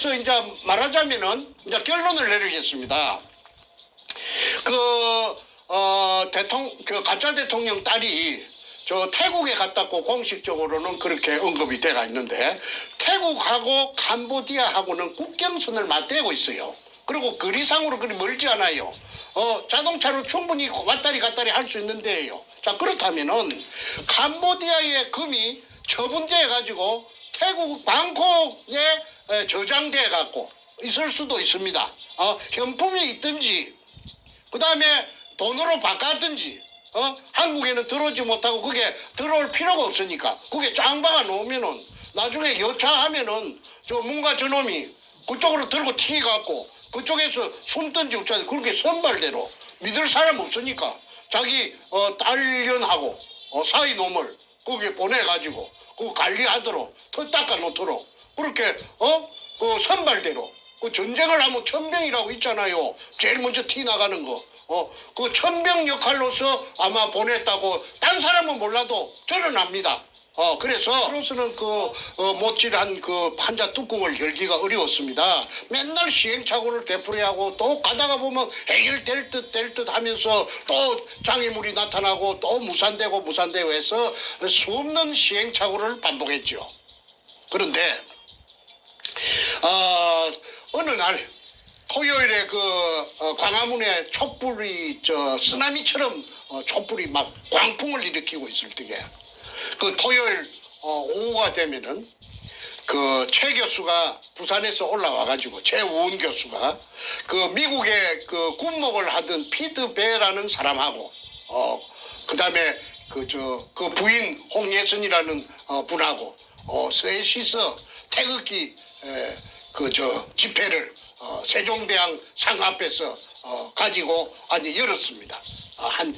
그래서 이제 말하자면은 이제 결론을 내리겠습니다. 그 가짜 대통령 딸이 저 태국에 갔다고 공식적으로는 그렇게 언급이 돼가 있는데 태국하고 캄보디아하고는 국경선을 맞대고 있어요. 그리고 거리상으로 그리 멀지 않아요. 자동차로 충분히 왔다리 갔다리 할 수 있는데요. 자, 그렇다면은 캄보디아의 금이 처분돼 가지고 태국 방콕에 저장돼 갖고 있을 수도 있습니다. 현품이 있든지 그 다음에 돈으로 바꿨든지 한국에는 들어오지 못하고 그게 들어올 필요가 없으니까 그게 짱 박아 놓으면은 나중에 여차하면은 저 뭔가 저놈이 그쪽으로 들고 튀겨갖고 그쪽에서 숨든지 어쩌든지 그렇게 선발대로 믿을 사람 없으니까 자기 딸년하고 사이 놈을 거기에 보내가지고 그 관리하도록 털 닦아 놓도록 그렇게 그 선발대로 그 전쟁을 하면 천병이라고 있잖아요. 제일 먼저 티 나가는 거. 그 천병 역할로서 아마 보냈다고 딴 사람은 몰라도 저는 압니다. 그래서 그로서는 못질한 그 판자 뚜껑을 열기가 어려웠습니다. 맨날 시행착오를 되풀이하고 또 가다가 보면 해결될 듯 하면서 또 장애물이 나타나고 또 무산되고 해서 수없는 시행착오를 반복했죠. 그런데 어느 날 토요일에 광화문에 촛불이 쓰나미처럼 촛불이 막 광풍을 일으키고 있을 때에 그 토요일 오후가 되면은 그 최 교수가 부산에서 올라와 가지고 최우은 교수가 그 미국의 그 군목을 하던 피트 베라는 사람하고 그다음에 그 부인 홍예선이라는 분하고 셋이서 태극기 집회를 세종대왕 상 앞에서 가지고 열었습니다. 한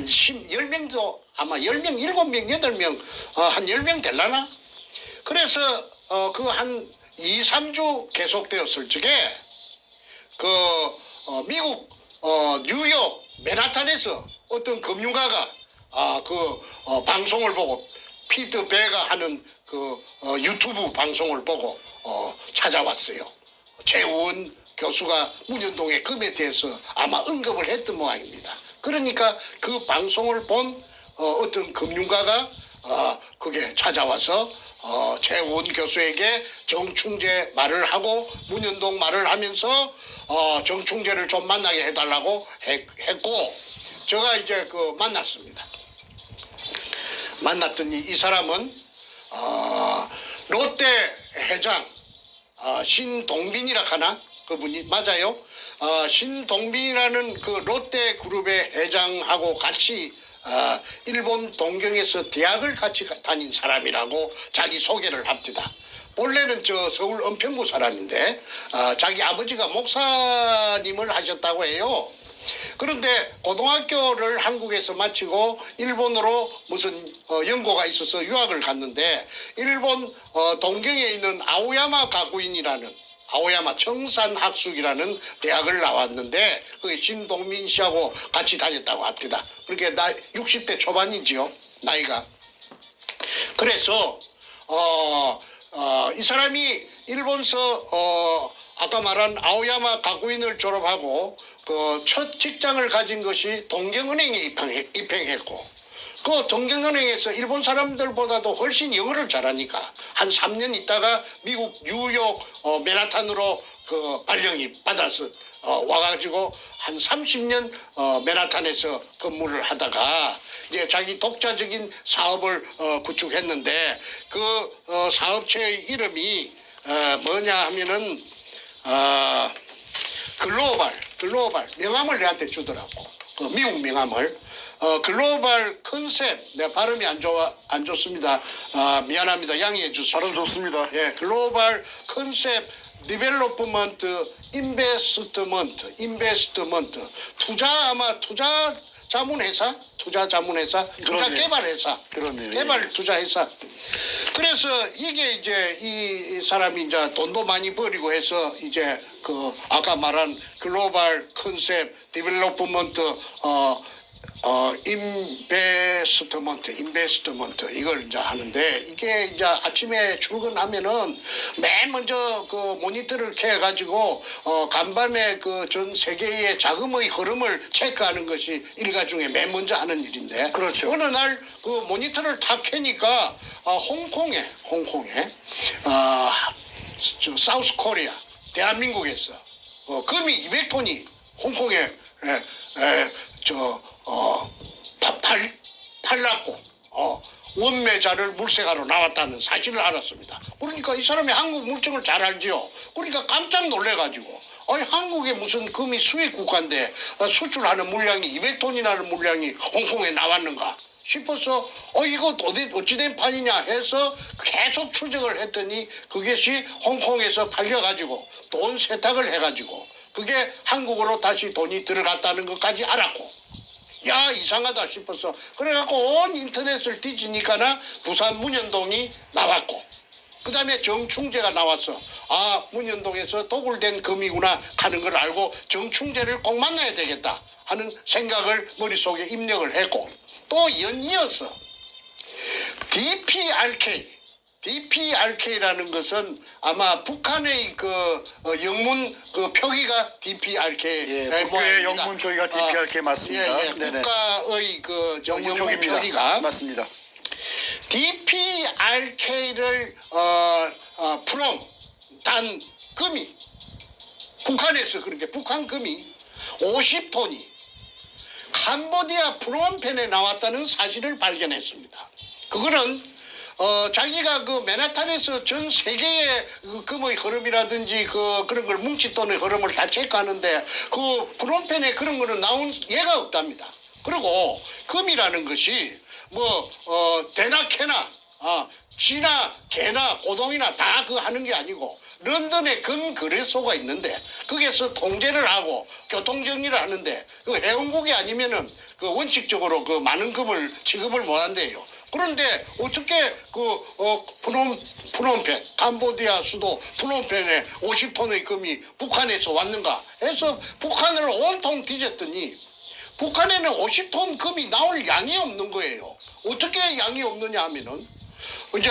10명도 아마 10명, 7명, 8명, 한 10명 될라나? 그래서 한 2, 3주 계속되었을 적에 미국 뉴욕 맨하탄에서 어떤 금융가가 방송을 보고 피트 베가 하는 유튜브 방송을 보고 찾아왔어요. 최우은 교수가 문현동의 금에 대해서 아마 언급을 했던 모양입니다. 그러니까 그 방송을 본 어떤 금융가가 그게 찾아와서 최우은 교수에게 정충재 말을 하고 문현동 말을 하면서 정충재를 좀 만나게 해달라고 했고 제가 이제 만났습니다. 만났더니 이 사람은 롯데 회장 신동빈이라 하나? 그분이 맞아요. 신동빈이라는 그 롯데 그룹의 회장하고 같이 일본 동경에서 대학을 같이 다닌 사람이라고 자기 소개를 합니다. 본래는 서울 은평구 사람인데 자기 아버지가 목사님을 하셨다고 해요. 그런데 고등학교를 한국에서 마치고 일본으로 무슨 연고가 있어서 유학을 갔는데 일본 동경에 있는 아오야마 가구인이라는 아오야마 청산학숙이라는 대학을 나왔는데 그 신동민 씨하고 같이 다녔다고 합니다. 그렇게 60대 초반이지요, 나이가. 그래서 이 사람이 일본서 아까 말한 아오야마 가구인을 졸업하고 첫 직장을 가진 것이 동경은행에 입행했고 그 동경은행에서 일본 사람들보다도 훨씬 영어를 잘하니까 한 3년 있다가 미국 뉴욕 맨하탄으로 발령이 받아서 와가지고 한 30년 맨하탄에서 근무를 하다가 이제 자기 독자적인 사업을 구축했는데 그 사업체의 이름이 뭐냐 하면은 글로벌 명함을 내한테 주더라고. 미국 명함을. 글로벌 컨셉, 내 발음이 안 좋습니다. 미안합니다. 양해해 주세요. 발음 좋습니다. 예, 글로벌 컨셉 디벨로프먼트 인베스트먼트 투자 자문회사, 투자 개발회사, 개발 투자회사. 그래서 이게 이제 이 사람이 이제 돈도 많이 벌이고 해서 이제 아까 말한 글로벌 컨셉 디벨로프먼트 인베스트먼트 이걸 이제 하는데 이게 이제 아침에 출근하면은 맨 먼저 그 모니터를 켜가지고 간밤에 그 전 세계의 자금의 흐름을 체크하는 것이 일가 중에 맨 먼저 하는 일인데. 그렇죠. 어느 날 그 모니터를 탁 켜니까 홍콩에 저 사우스 코리아 대한민국에서 금이 200톤이 홍콩에 팔랐고 원매자를 물색하러 나왔다는 사실을 알았습니다. 그러니까 이 사람이 한국 물정을 잘 알지요. 그러니까 깜짝 놀래가지고 아니 한국에 무슨 금이 수입 국가인데 수출하는 물량이 200톤이라는 물량이 홍콩에 나왔는가 싶어서 이거 어찌된 판이냐 해서 계속 추적을 했더니 그것이 홍콩에서 팔려가지고 돈 세탁을 해가지고 그게 한국으로 다시 돈이 들어갔다는 것까지 알았고 야 이상하다 싶어서 그래갖고 온 인터넷을 뒤지니까나 부산 문현동이 나왔고 그 다음에 정충제가 나왔어. 문현동에서 도굴된 금이구나 하는 걸 알고 정충제를 꼭 만나야 되겠다 하는 생각을 머릿속에 입력을 했고 또 연이어서 DPRK라는 것은 아마 북한의 그 영문 그 표기가 DPRK 국교의 영문 표기가 DPRK 맞습니다. 국가의 그 영문 표기가 맞습니다. DPRK를 단 금이 북한에서 그렇게 북한 금이 50톤이 캄보디아 프놈펜에 나왔다는 사실을 발견했습니다. 그거는 자기가 그 맨하탄에서 전 세계의 그 금의 흐름이라든지 그런 걸 뭉칫돈의 흐름을 다 체크하는데 그 프놈펜에 그런 거는 나온 예가 없답니다. 그리고 금이라는 것이 대나 캐나 쥐나 개나 고동이나 다 그 하는 게 아니고 런던에 금 거래소가 있는데 거기에서 통제를 하고 교통정리를 하는데 그 해운국이 아니면은 그 원칙적으로 그 많은 금을 취급을 못 한대요. 그런데 어떻게 프놈펜 캄보디아 수도 프놈펜에 50톤의 금이 북한에서 왔는가 해서 북한을 온통 뒤졌더니 북한에는 50톤 금이 나올 양이 없는 거예요. 어떻게 양이 없느냐 하면은 이제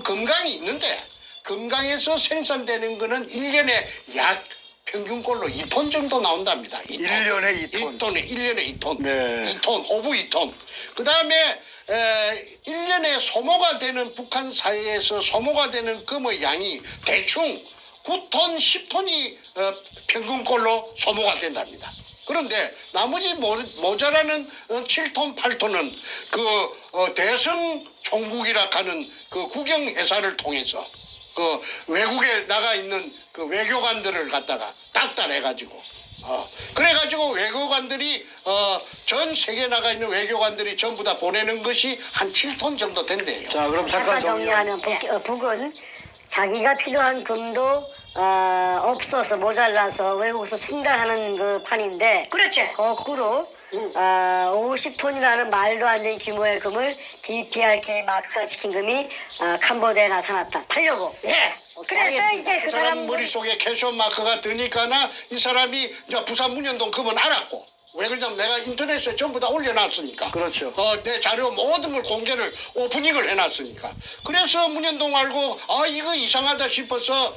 금강이 있는데 금강에서 생산되는 거는 1년에 약 평균꼴로 2톤 정도 나온답니다. 1년에 2톤. 1년에 2톤. 네. 2톤, 오브 2톤. 그 다음에 1년에 소모가 되는 북한 사회에서 소모가 되는 금의 양이 대충 9톤, 10톤이 평균꼴로 소모가 된답니다. 그런데 나머지 모자라는 7톤, 8톤은 대성 총국이라 하는 그 국영회사를 통해서 외국에 나가 있는 그 외교관들을 갖다가 닥달해가지고 그래가지고 외교관들이 전 세계에 나가 있는 외교관들이 전부 다 보내는 것이 한 7톤 정도 된대요. 자, 그럼 잠깐 정리하면 북은 자기가 필요한 금도 없어서 모자라서 외국에서 충당하는 그 판인데 그렇죠. 거꾸로 50톤이라는 말도 안 되는 규모의 금을 DPRK 마크가 찍힌 금이 캄보디아에 나타났다. 팔려고. 예. 그래서 알겠습니다. 이제 그 사람 머릿속에 캐셔 마크가 드니까나 이 사람이 이제 부산 문현동 금은 알았고 왜 그러냐면 내가 인터넷에 전부 다 올려놨으니까. 그렇죠. 내 자료 모든 걸 공개를 오프닝을 해놨으니까. 그래서 문현동 알고 이거 이상하다 싶어서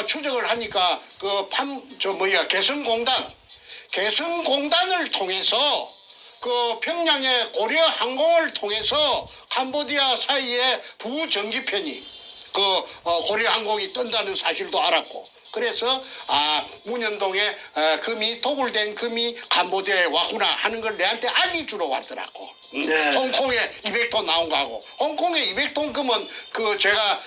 추적을 하니까 개성공단을 통해서 그 평양의 고려 항공을 통해서 캄보디아 사이에 부전기편이 고려 항공이 뜬다는 사실도 알았고 그래서 문현동에 금이 도굴된 금이 캄보디아에 왔구나 하는 걸 내한테 알려주러 왔더라고. 네. 홍콩에 200톤 나온 거하고 홍콩에 200톤 금은 제가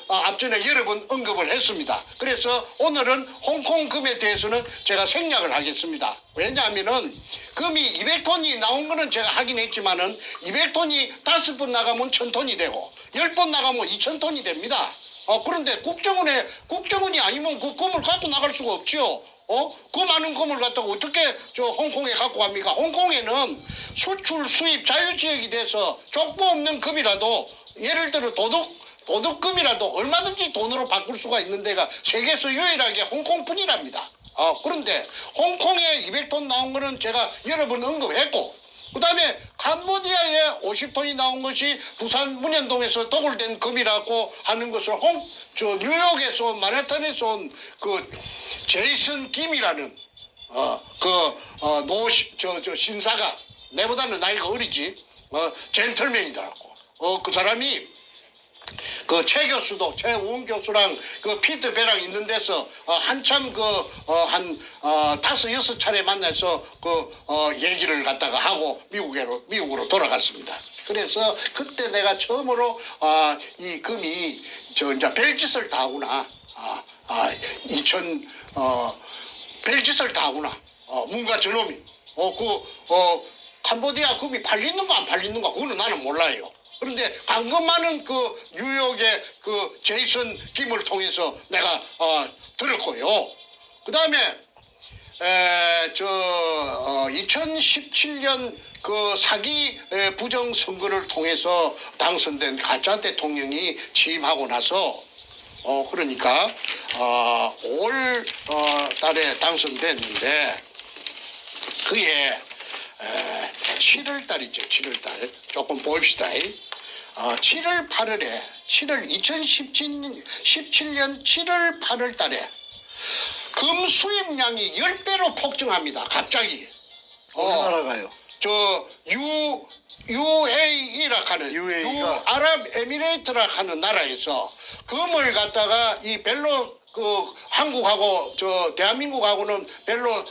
앞전에 여러 번 언급을 했습니다. 그래서 오늘은 홍콩 금에 대해서는 제가 생략을 하겠습니다. 왜냐하면은 금이 200톤이 나온 거는 제가 하긴 했지만은 200톤이 5번 나가면 1000톤이 되고 10번 나가면 2000톤이 됩니다. 그런데 국정원이 아니면 그 금을 갖고 나갈 수가 없죠. 그 많은 금을 갖다가 어떻게 홍콩에 갖고 갑니까? 홍콩에는 수출 수입 자유지역이 돼서 족보 없는 금이라도 예를 들어 도둑금이라도 얼마든지 돈으로 바꿀 수가 있는 데가 세계에서 유일하게 홍콩뿐이랍니다. 그런데 홍콩에 200톤 나온 거는 제가 여러 번 언급했고, 그 다음에 캄보디아에 50톤이 나온 것이 부산 문현동에서 도굴된 금이라고 하는 것을 뉴욕에서 온, 마네탄에서 온 그 제이슨 김이라는 신사가, 내보다는 나이가 어리지, 젠틀맨이더라고. 그 사람이 그 최 교수도, 최우훈 교수랑 그 피트 배랑 있는 데서 한참 한 5-6차례 만나서 얘기를 갖다가 하고 미국으로 돌아갔습니다. 그래서 그때 내가 처음으로 이 금이 이제 별짓을 다 하구나. 별짓을 다 하구나. 뭔가 저놈이. 캄보디아 금이 팔리는가 안 팔리는가 그거는 나는 몰라요. 그런데 방금만은 그 뉴욕의 그 제이슨 김을 통해서 내가 들었고요. 그 다음에 2017년 그 사기 부정 선거를 통해서 당선된 가짜 대통령이 취임하고 나서 그러니까 올 달에 당선됐는데 그해 7월 달이죠. 7월 달. 조금 봅시다. 7월 8월에 2017년 7월 8월 달에 금 수입량이 10배로 폭증합니다. 갑자기. 어느 나라가요? UAE라 하는 UAE가? 아랍에미레이트라 하는 나라에서 금을 갖다가 이 별로 한국하고 대한민국하고는 별로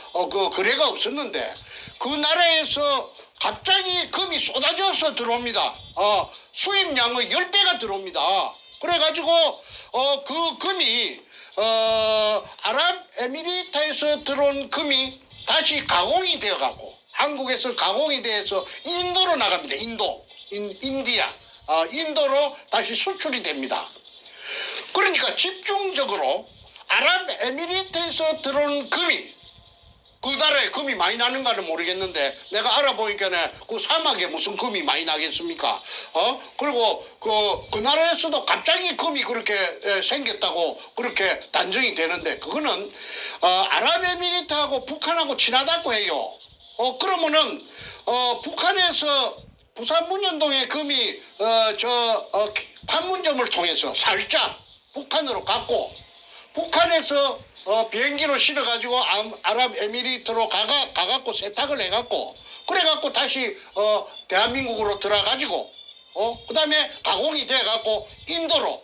거래가 없었는데 그 나라에서 갑자기 금이 쏟아져서 들어옵니다. 수입량의 10배가 들어옵니다. 그래가지고 그 금이 아랍에미리트에서 들어온 금이 다시 가공이 되어가고 한국에서 가공이 돼서 인도로 나갑니다. 인디아, 인도로 다시 수출이 됩니다. 그러니까 집중적으로 아랍에미리트에서 들어온 금이, 그 나라에 금이 많이 나는가는 모르겠는데 내가 알아보니까 그 사막에 무슨 금이 많이 나겠습니까? 그리고 그 나라에서도 갑자기 금이 그렇게 생겼다고 그렇게 단정이 되는데 그거는 아랍에미리트하고 북한하고 친하다고 해요. 그러면은 북한에서 부산 문현동에 금이 판문점을 통해서 살짝 북한으로 갔고 북한에서 비행기로 실어가지고 아랍에미리트로 가갖고 세탁을 해갖고 그래갖고 다시 대한민국으로 들어가지고 그 다음에 가공이 돼갖고 인도로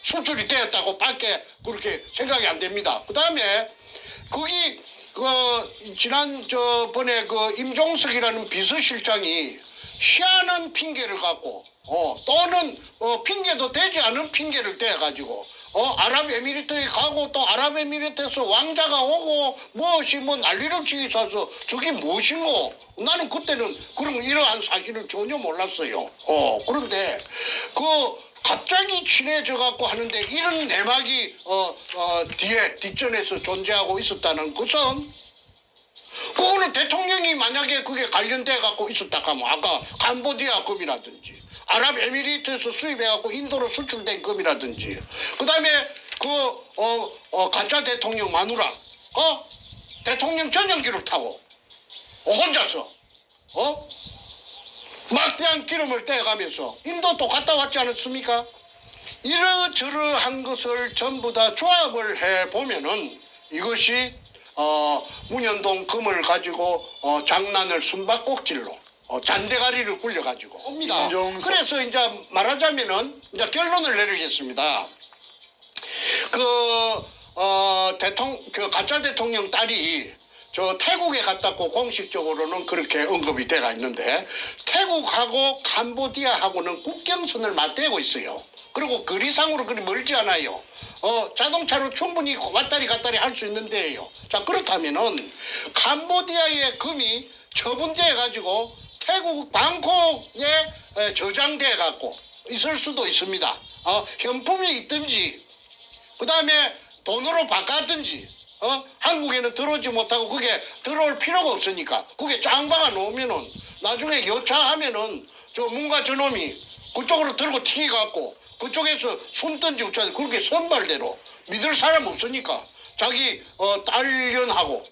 수출이 되었다고 밖에 그렇게 생각이 안 됩니다. 그 다음에 거기 저번에 임종석이라는 비서실장이 희한한 핑계를 갖고 또는 핑계도 되지 않은 핑계를 대가지고 아랍에미리트에 가고 또 아랍에미리트에서 왕자가 오고 무엇이 난리를 치고서 저게 무엇이고 나는 그때는 이러한 사실을 전혀 몰랐어요. 그런데 갑자기 친해져 갖고 하는데 이런 내막이 뒷전에서 존재하고 있었다는 것은 그거는 대통령이 만약에 그게 관련돼 갖고 있었다 하면 아까 캄보디아 금이라든지 아랍에미리트에서 수입해갖고 인도로 수출된 금이라든지 그 다음에 가짜 대통령 마누라 대통령 전용기를 타고 혼자서 막대한 기름을 떼가면서 인도도 갔다 왔지 않았습니까? 이러저러한 것을 전부 다 조합을 해보면은 이것이 문현동 금을 가지고 장난을 숨바꼭질로 잔대가리를 굴려가지고 옵니다. 그래서 이제 말하자면은 이제 결론을 내리겠습니다. 가짜 대통령 딸이 태국에 갔다고 공식적으로는 그렇게 언급이 돼가 있는데 태국하고 캄보디아하고는 국경선을 맞대고 있어요. 그리고 거리상으로 그리 멀지 않아요. 자동차로 충분히 왔다리 갔다리 할 수 있는데요. 자, 그렇다면은 캄보디아의 금이 처분돼 가지고 태국 방콕에 저장돼 갖고 있을 수도 있습니다. 현품이 있든지 그 다음에 돈으로 바꿨든지 한국에는 들어오지 못하고 그게 들어올 필요가 없으니까 그게 짱 박아 놓으면은 나중에 여차하면은 뭔가 저놈이 그쪽으로 들고 튀겨갖고 그쪽에서 숨든지 어쩌든지 그렇게 선발대로 믿을 사람 없으니까 자기 딸년하고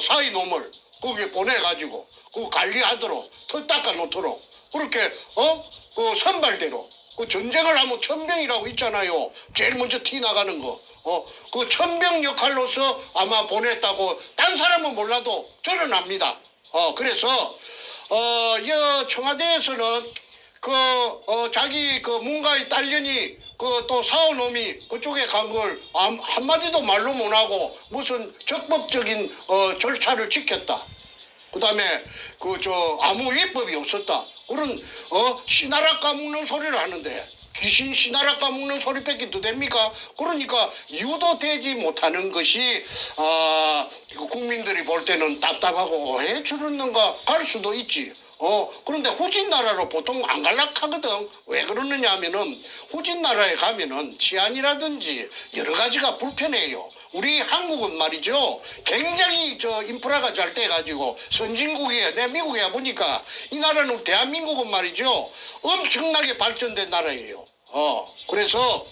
사이 놈을 거기에 보내가지고 그 관리하도록 털 닦아 놓도록 그렇게 그 선발대로 그 전쟁을 하면 천병이라고 있잖아요. 제일 먼저 티 나가는 거. 그 천병 역할로서 아마 보냈다고 딴 사람은 몰라도 저는 압니다. 그래서 이 청와대에서는 자기 그 문가의 딸년이 그 또 사오놈이 그쪽에 간 걸 한마디도 말로 못하고 무슨 적법적인 절차를 지켰다. 그 다음에 아무 위법이 없었다. 그런 씨나라 까먹는 소리를 하는데 귀신 씨나라 까먹는 소리밖에 더 됩니까? 그러니까 유도되지 못하는 것이 국민들이 볼 때는 답답하고 왜 저러는가 할 수도 있지. 그런데 후진 나라로 보통 안 갈락하거든. 왜 그러느냐 하면은 후진 나라에 가면은 치안이라든지 여러 가지가 불편해요. 우리 한국은 말이죠. 굉장히 인프라가 잘 돼가지고 선진국이에요. 내 미국에 보니까 이 나라는 대한민국은 말이죠. 엄청나게 발전된 나라예요. 그래서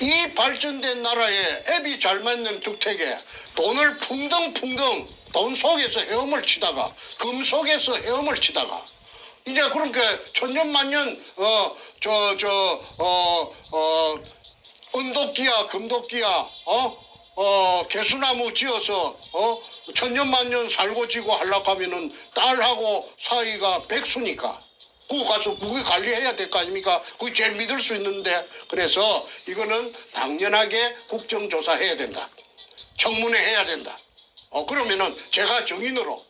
이 발전된 나라에 앱이 잘 맞는 주택에 돈을 풍덩풍덩 돈 속에서 헤엄을 치다가 금 속에서 헤엄을 치다가 이제 그렇게 천년만년 은도끼야 금도끼야 개수나무 지어서 천년만년 살고 지고 하려고 하면은 딸하고 사이가 백수니까 그거 가서 그게 관리해야 될 거 아닙니까? 그게 제일 믿을 수 있는데 그래서 이거는 당연하게 국정조사해야 된다. 청문회 해야 된다. 그러면은 제가 증인으로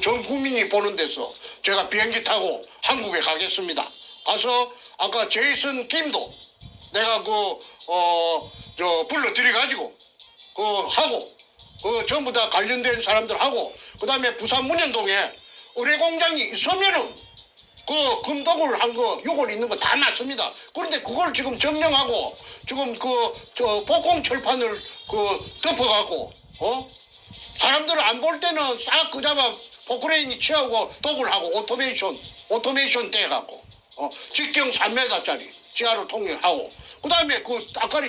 전 국민이 보는 데서 제가 비행기 타고 한국에 가겠습니다. 가서 아까 제이슨 김도 내가 불러들여가지고 하고 전부 다 관련된 사람들 하고 그 다음에 부산 문현동에 의뢰공장이 있으면은 금독을 한 거, 요걸 있는 거 다 맞습니다. 그런데 그걸 지금 점령하고, 지금 복공 철판을 덮어갖고, 사람들 안 볼 때는 싹 그자마 포크레인이 취하고 독을 하고 오토메이션 떼갖고, 직경 3m짜리 지하로 통일하고, 그 다음에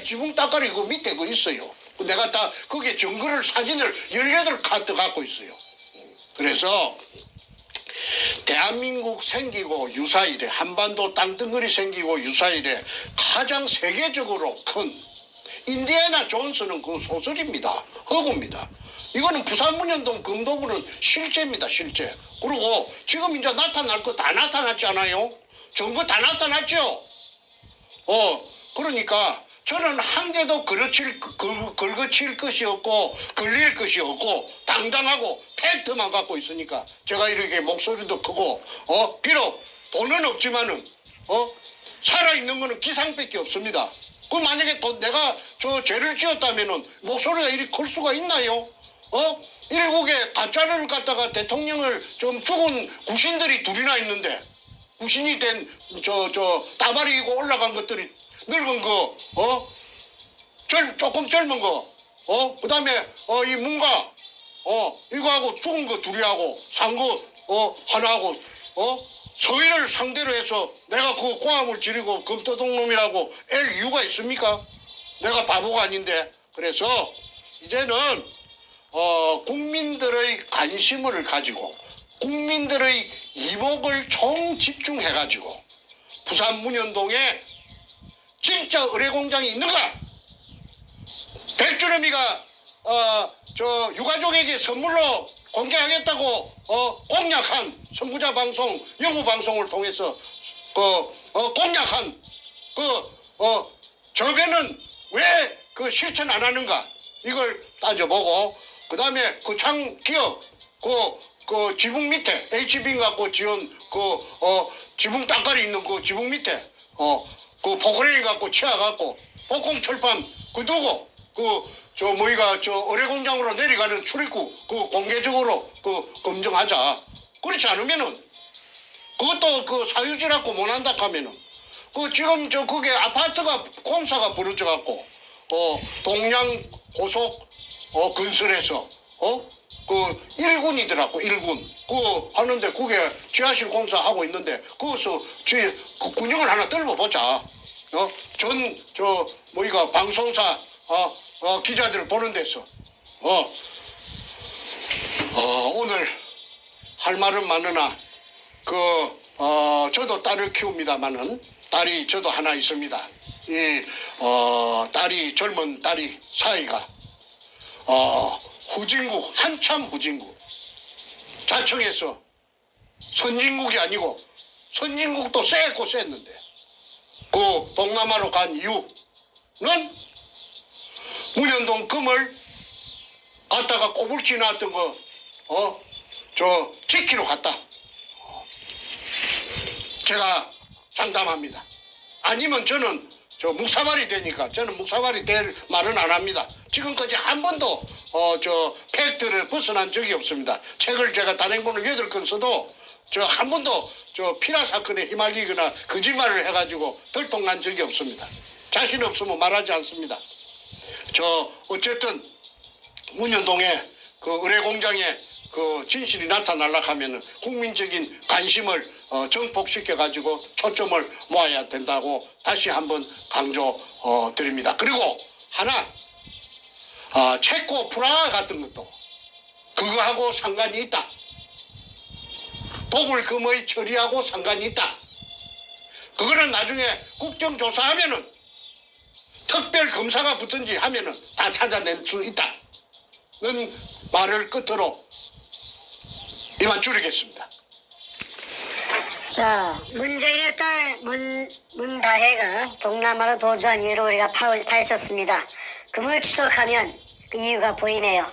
지붕 따까리 그 밑에 있어요. 내가 다 거기에 증거를 사진을 18카트 갖고 있어요. 그래서, 대한민국 생기고 유사일에 한반도 땅덩어리 생기고 유사일에 가장 세계적으로 큰 인디애나 존스는 그 소설입니다. 허구입니다. 이거는 부산문현동 금도구는 실제입니다. 실제. 그리고 지금 이제 나타날 거 다 나타났지 않아요? 증거 다 나타났죠? 그러니까 저는 한 개도 긁어칠 것이 없고 걸릴 것이 없고 당당하고 팩트만 갖고 있으니까 제가 이렇게 목소리도 크고 비록 돈은 없지만은 살아있는 거는 기상밖에 없습니다. 그 만약에 내가 죄를 지었다면은 목소리가 이리 클 수가 있나요? 일국에 가짜를 갖다가 대통령을 좀 죽은 구신들이 둘이나 있는데 구신이 된 따발이고 올라간 것들이 늙은 거, 조금 젊은 거, 그 다음에, 이 문가, 이거하고 죽은 거 둘이 하고, 산 거, 하나 하고, 서희를 상대로 해서 내가 그 고함을 지르고 금토동놈이라고 앨 이유가 있습니까? 내가 바보가 아닌데. 그래서, 이제는, 국민들의 관심을 가지고, 국민들의 이목을 총 집중해가지고, 부산 문현동에 진짜 의뢰공장이 있는가? 백주름이가 유가족에게 선물로 공개하겠다고 공약한 선구자 방송, 영우 방송을 통해서 공약한 저게는 왜 실천 안 하는가? 이걸 따져보고 그 다음에 창 기업 지붕 밑에 HB 갖고 지은 지붕 땅깔이 있는 지붕 밑에 포크레인 갖고 치아갖고 복공 철판 두고 의뢰공장으로 내려가는 출입구 공개적으로 검증하자. 그렇지 않으면은 그것도 사유지라고 못한다 하면은 지금 그게 아파트가 공사가 벌어져갖고 동양 고속 건설에서 1군이더라고 1군 하는데 그게 지하실 공사하고 있는데 거기서 군형을 하나 떨궈보자. 방송사 기자들 보는 데서 오늘 할 말은 많으나 저도 딸을 키웁니다마는 딸이 저도 하나 있습니다. 이 딸이 젊은 딸이 사이가 후진국 한참 후진국 자청해서 선진국이 아니고 선진국도 쎄고 쎘는데 그 동남아로 간 이유는 문현동 금을 갖다가 꼬불지 나왔던 거 지키러 갔다. 제가 장담합니다. 아니면 저는 묵사발이 되니까 저는 묵사발이 될 말은 안 합니다. 지금까지 한 번도 팩트를 벗어난 적이 없습니다. 책을 제가 단행본을 8권 써도 한 번도 피라 사건에 휘말리거나 거짓말을 해가지고 들통난 적이 없습니다. 자신 없으면 말하지 않습니다. 어쨌든 문현동에 그 의뢰공장에 그 진실이 나타나려고 하면은 국민적인 관심을 정복시켜 가지고 초점을 모아야 된다고 다시 한번 강조 드립니다. 그리고 하나 체코 프라하 같은 것도 그거하고 상관이 있다. 도굴금의 처리하고 상관이 있다. 그거는 나중에 국정조사하면은 특별 검사가 붙든지 하면은 다 찾아낼 수 있다. 는 말을 끝으로 이만 줄이겠습니다. 자, 문재인의 딸 문다혜가 동남아로 도주한 이유를 우리가 파헤쳤습니다. 금을 추적하면 그 이유가 보이네요.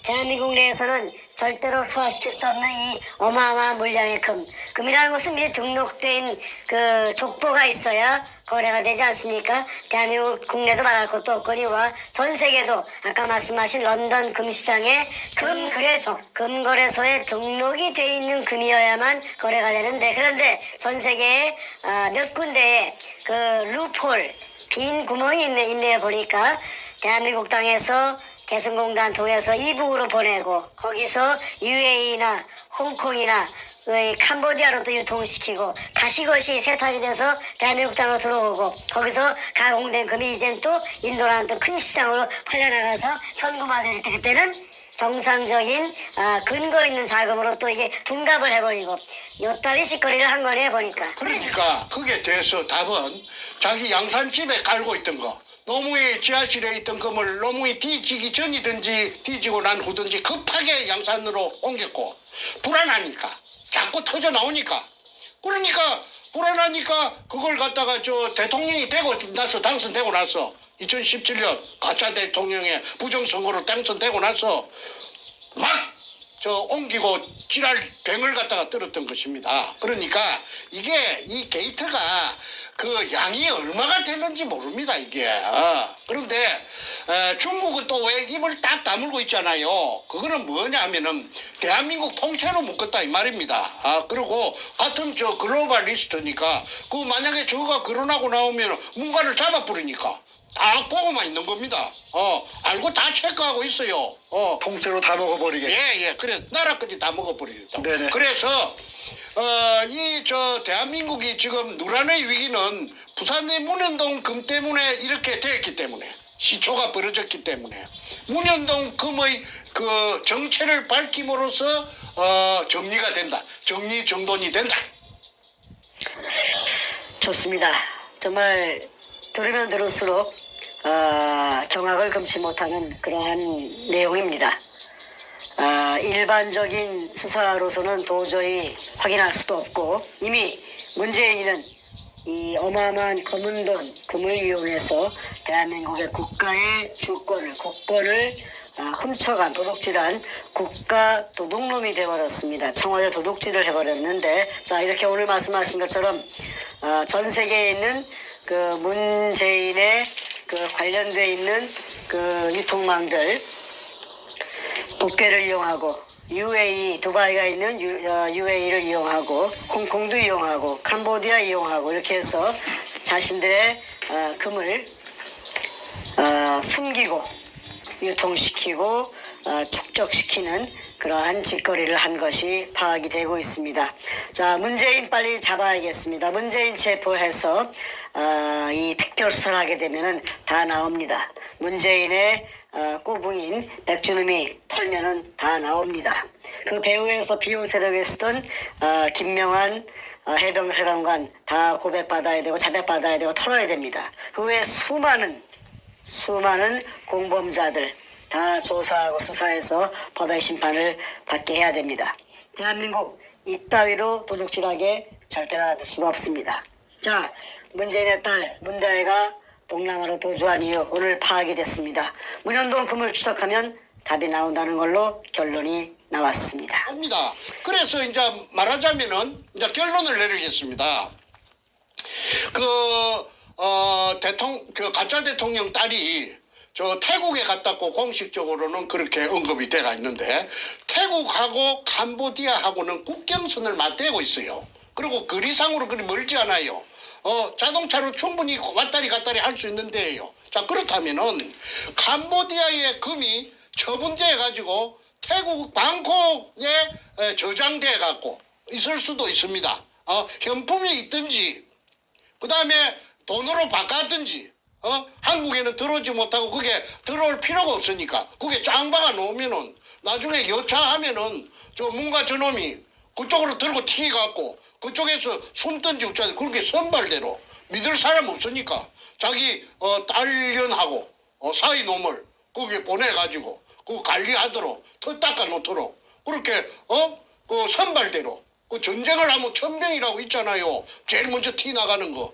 대한민국 내에서는 절대로 소화시킬 수 없는 이 어마어마한 물량의 금이라는 것은 미리 등록된 그 족보가 있어야 거래가 되지 않습니까? 대한민국 국내도 말할 것도 없거니와 전 세계도 아까 말씀하신 런던 금시장의 금거래소에 등록이 돼 있는 금이어야만 거래가 되는데, 그런데 전 세계에 몇 군데에 그 루폴 빈 구멍이 있네요. 보니까 대한민국 땅에서 개성공단 통해서 이북으로 보내고 거기서 UAE나 홍콩이나 캄보디아로 또 유통시키고 다시 그것이 세탁이 돼서 대한민국 땅으로 들어오고 거기서 가공된 금이 이젠 또 인도라는 또 큰 시장으로 팔려나가서 현금화될 때 그때는 정상적인 근거 있는 자금으로 또 이게 둔갑을 해버리고 요따리 짓거리를 한 거네 보니까. 그러니까 그게 돼서 답은 자기 양산집에 깔고 있던 거 노무의 지하실에 있던 금을 노무이 뒤지기 전이든지 뒤지고 난 후든지 급하게 양산으로 옮겼고 불안하니까 자꾸 터져 나오니까 그러니까 불안하니까 그걸 갖다가 대통령이 되고 나서 당선되고 나서 2017년 가짜 대통령의 부정선거로 당선되고 나서 막 옮기고 지랄 뱅을 갖다가 떨었던 것입니다. 그러니까 이게 이 게이트가 그 양이 얼마가 되는지 모릅니다 이게. 그런데 중국은 또 왜 입을 딱 다물고 있잖아요. 그거는 뭐냐 하면은 대한민국 통째로 묶었다 이 말입니다. 그리고 같은 글로벌 리스트니까 그 만약에 저거가 거론하고 나오면 문과를 잡아버리니까 딱 보고만 있는 겁니다. 알고 다 체크하고 있어요. 통째로 다 먹어버리게. 예. 그래 나라까지 다 먹어버리겠다. 네네. 그래서 대한민국이 지금 누란의 위기는 부산의 문현동 금 때문에 이렇게 됐기 때문에 시초가 벌어졌기 때문에 문현동 금의 그 정체를 밝힘으로써 정리가 된다. 정리정돈이 된다. 좋습니다. 정말 들으면 들을수록 경악을 금치 못하는 그러한 내용입니다. 일반적인 수사로서는 도저히 확인할 수도 없고 이미 문재인은 이 어마어마한 검은 돈, 금을 이용해서 대한민국의 국가의 주권을, 국권을 훔쳐간 도둑질한 국가 도둑놈이 되어버렸습니다. 청와대 도둑질을 해버렸는데 자 이렇게 오늘 말씀하신 것처럼 전 세계에 있는 그 문재인의 그 관련돼 있는 그 유통망들 북괴를 이용하고 UAE 두바이가 있는 UAE를 이용하고 홍콩도 이용하고 캄보디아 이용하고 이렇게 해서 자신들의 금을 숨기고 유통시키고 축적시키는 그러한 짓거리를 한 것이 파악이 되고 있습니다. 자, 문재인 빨리 잡아야겠습니다. 문재인 체포해서 이 특별 특별 수사를 하게 되면은 다 나옵니다. 문재인의 꼬붕인 백준음이 털면은 다 나옵니다. 그 배후에서 비호 세력에 쓰던 김명한 해병사령관 다 고백받아야 되고 자백받아야 되고 털어야 됩니다. 그 외에 수많은 공범자들 다 조사하고 수사해서 법의 심판을 받게 해야 됩니다. 대한민국 이따위로 도둑질하게 절대 놔둘 수가 없습니다. 자, 문재인의 딸 문다혜가 동남아로 도주한 이유 오늘 파악이 됐습니다. 문현동 금을 추적하면 답이 나온다는 걸로 결론이 나왔습니다. 합니다. 그래서 이제 말하자면은 이제 결론을 내리겠습니다. 그 가짜 대통령 딸이 저 태국에 갔다고 공식적으로는 그렇게 언급이 돼가 있는데 태국하고 캄보디아하고는 국경선을 맞대고 있어요. 그리고 거리상으로 그리 멀지 않아요. 자동차로 충분히 왔다리 갔다리 할 수 있는데요. 자, 그렇다면은 캄보디아의 금이 처분돼 가지고 태국 방콕에 저장돼 갖고 있을 수도 있습니다. 현품이 있든지 그 다음에 돈으로 바꿨든지 한국에는 들어오지 못하고 그게 들어올 필요가 없으니까 그게 짱 박아 놓으면은 나중에 여차하면은 뭔가 저놈이 그쪽으로 들고 튀겨갖고 그쪽에서 숨든지 어쩌든지 그렇게 선발대로 믿을 사람 없으니까 자기 딸년하고 사이 놈을 거기에 보내가지고 그 관리하도록 털 닦아 놓도록 그렇게 그 선발대로 그 전쟁을 하면 천병이라고 있잖아요. 제일 먼저 티 나가는 거.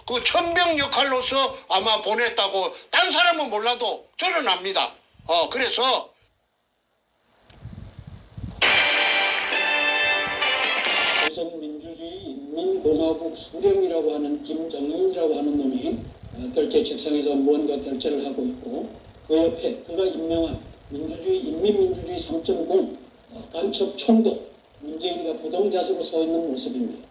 그 천병 역할로서 아마 보냈다고 딴 사람은 몰라도 저는 압니다. 그래서 조선민주주의 인민공화국 수령이라고 하는 김정일이라고 하는 놈이 결제 책상에서 뭔가 결제를 하고 있고 그 옆에 그가 임명한 민주주의 인민민주주의 3.0 간첩 총독 문재인이가 부동자세로 서 있는 모습입니다.